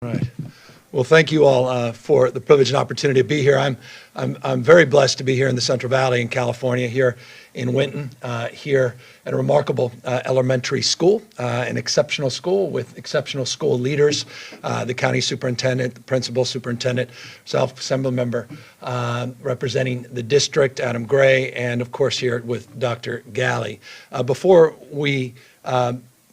All right. Well, thank you all for the privilege and opportunity to be here. I'm very blessed to be here in the Central Valley in California, here in Winton, here at a remarkable elementary school, an exceptional school with exceptional school leaders, the county superintendent, the principal superintendent, self-assembly member representing the district, Adam Gray, and of course here with Dr. Galley. Before we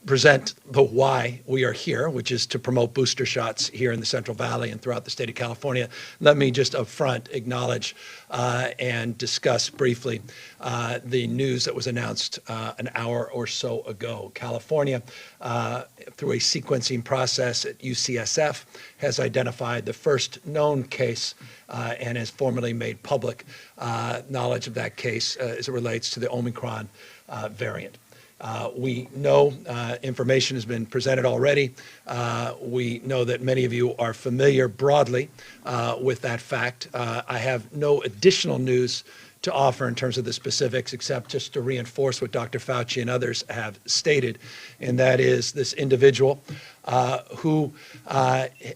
present the why we are here, which is to promote booster shots here in the Central Valley and throughout the state of California. Let me just up front acknowledge and discuss briefly the news that was announced an hour or so ago. California, through a sequencing process at UCSF, has identified the first known case and has formally made public knowledge of that case as it relates to the Omicron variant. We know information has been presented already. We know that many of you are familiar broadly with that fact. I have no additional news to offer in terms of the specifics, except just to reinforce what Dr. Fauci and others have stated, and that is this individual who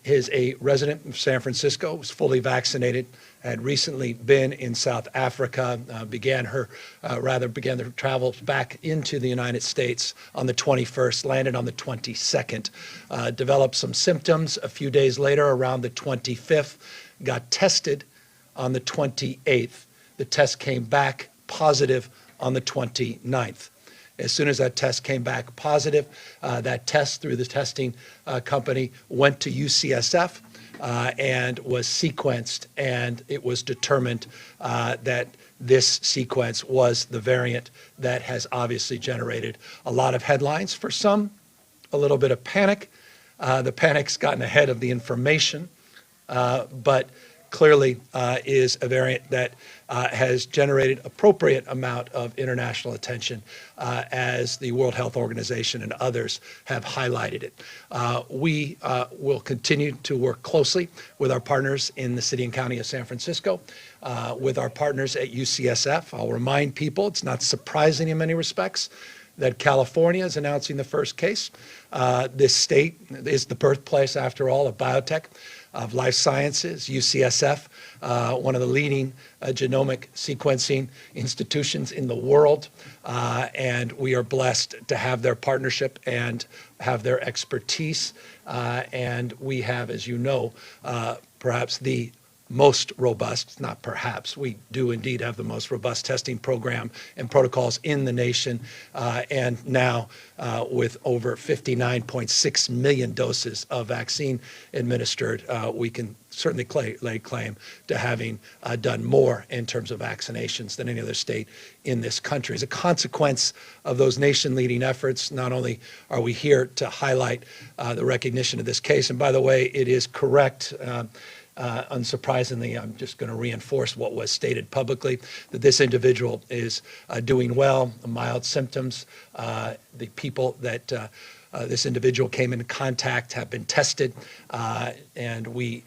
is a resident of San Francisco, was fully vaccinated, had recently been in South Africa, began their travels back into the United States on the 21st, landed on the 22nd, developed some symptoms a few days later around the 25th, got tested on the 28th. The test came back positive on the 29th. As soon as that test came back positive, that test through the testing company went to UCSF and was sequenced, and it was determined that this sequence was the variant that has obviously generated a lot of headlines. For some, a little bit of panic. The panic's gotten ahead of the information, but clearly is a variant that has generated appropriate amount of international attention as the World Health Organization and others have highlighted it. We will continue to work closely with our partners in the city and county of San Francisco, with our partners at UCSF. I'll remind people, it's not surprising in many respects that California is announcing the first case. This state is the birthplace, after all, of biotech, of life sciences. UCSF, one of the leading genomic sequencing institutions in the world, and we are blessed to have their partnership and have their expertise, and we have, as you know, perhaps the most robust, not perhaps, we do indeed have the most robust testing program and protocols in the nation, and now with over 59.6 million doses of vaccine administered, we can certainly lay claim to having done more in terms of vaccinations than any other state in this country. As a consequence of those nation-leading efforts, not only are we here to highlight the recognition of this case, and by the way, it is correct, unsurprisingly, I'm just going to reinforce what was stated publicly, that this individual is doing well, mild symptoms. The people that this individual came into contact have been tested, and we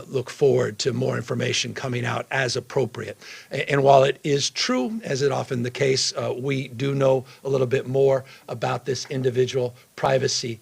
look forward to more information coming out as appropriate. And while it is true, as is often the case, we do know a little bit more about this individual. Privacy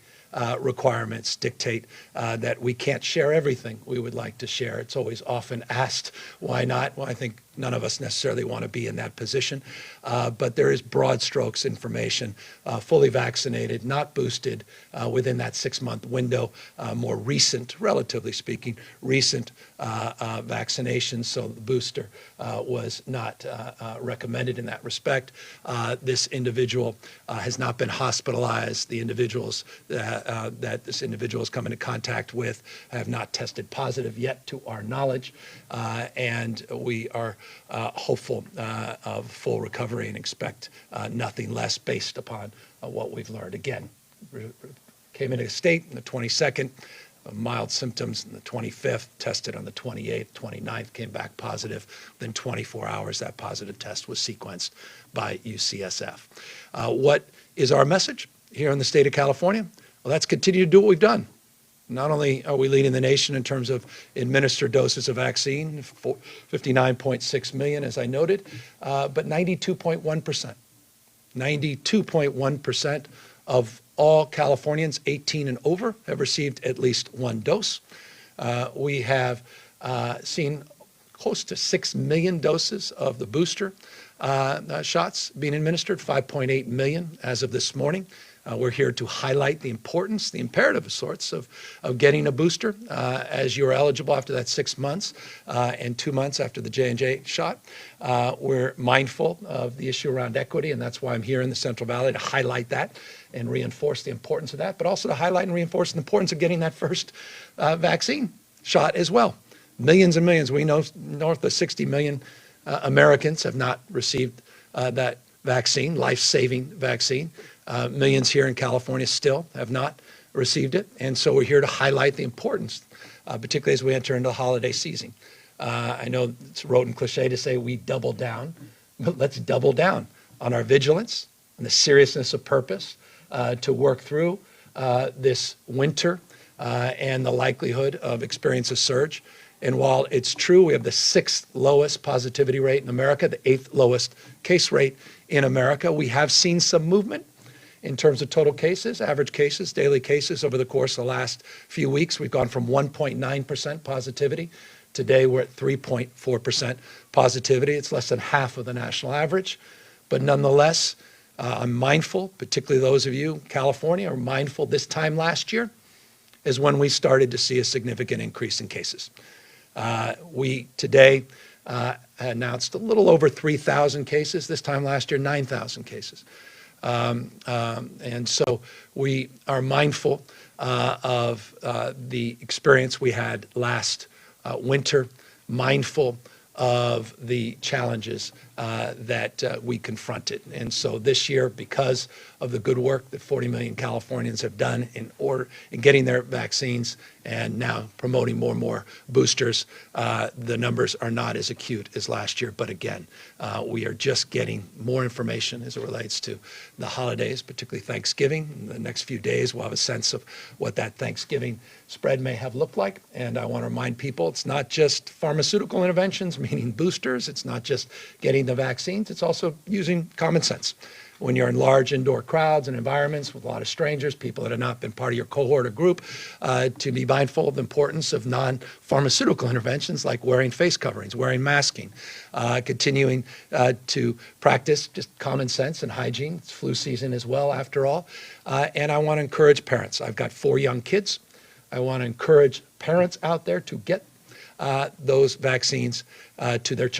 requirements dictate that we can't share everything we would like to share. It's always often asked, why not? Well, I think none of us necessarily want to be in that position, but there is broad strokes information, fully vaccinated, not boosted, within that 6-month window, more recent, relatively speaking, recent vaccinations, so the booster was not recommended in that respect. This individual has not been hospitalized. The individuals that this individual has come into contact with have not tested positive yet to our knowledge, and we are hopeful of full recovery and expect nothing less based upon what we've learned. Again, came into the state on the 22nd, mild symptoms on the 25th, tested on the 28th, 29th, came back positive. Within 24 hours, that positive test was sequenced by UCSF. What is our message here in the state of California? Well, let's continue to do what we've done. Not only are we leading the nation in terms of administered doses of vaccine, 59.6 million, as I noted, but 92.1%. 92.1% of all Californians 18 and over have received at least one dose. We have seen close to 6 million doses of the booster shots being administered, 5.8 million as of this morning. We're here to highlight the importance, the imperative of sorts, of getting a booster as you're eligible after that 6 months and 2 months after the J&J shot. We're mindful of the issue around equity, and that's why I'm here in the Central Valley to highlight that and reinforce the importance of that, but also to highlight and reinforce the importance of getting that first vaccine shot as well. Millions and millions, we know north of 60 million Americans have not received that vaccine, life-saving vaccine. Millions here in California still have not received it. And so we're here to highlight the importance, particularly as we enter into the holiday season. I know it's rote and cliche to say we double down, but let's double down on our vigilance and the seriousness of purpose to work through this winter and the likelihood of experience a surge. And while it's true we have the 6th lowest positivity rate in America, the 8th lowest case rate in America, we have seen some movement in terms of total cases, average cases, daily cases over the course of the last few weeks. We've gone from 1.9% positivity. Today we're at 3.4% positivity. It's less than half of the national average. But nonetheless, I'm mindful, particularly those of you in California are mindful this time last year is when we started to see a significant increase in cases. We today announced a little over 3,000 cases. This time last year, 9,000 cases. And so we are mindful of the experience we had last winter, mindful of the challenges that we confronted. And so this year, because of the good work that 40 million Californians have done in getting their vaccines and now promoting more and more boosters, the numbers are not as acute as last year. But again, we are just getting more information as it relates to the holidays, particularly Thanksgiving. In the next few days, we'll have a sense of what that Thanksgiving spread may have looked like. And I want to remind people, it's not just pharmaceutical interventions, meaning boosters. It's not just getting the vaccines. It's also using common sense. When you're in large indoor crowds and environments with a lot of strangers, people that have not been part of your cohort or group, to be mindful of the importance of non-pharmaceutical interventions like wearing face coverings, wearing masking, continuing to practice just common sense and hygiene. It's flu season as well, after all. And I want to encourage parents. I've got 4 young kids. I want to encourage parents out there to get those vaccines to their children.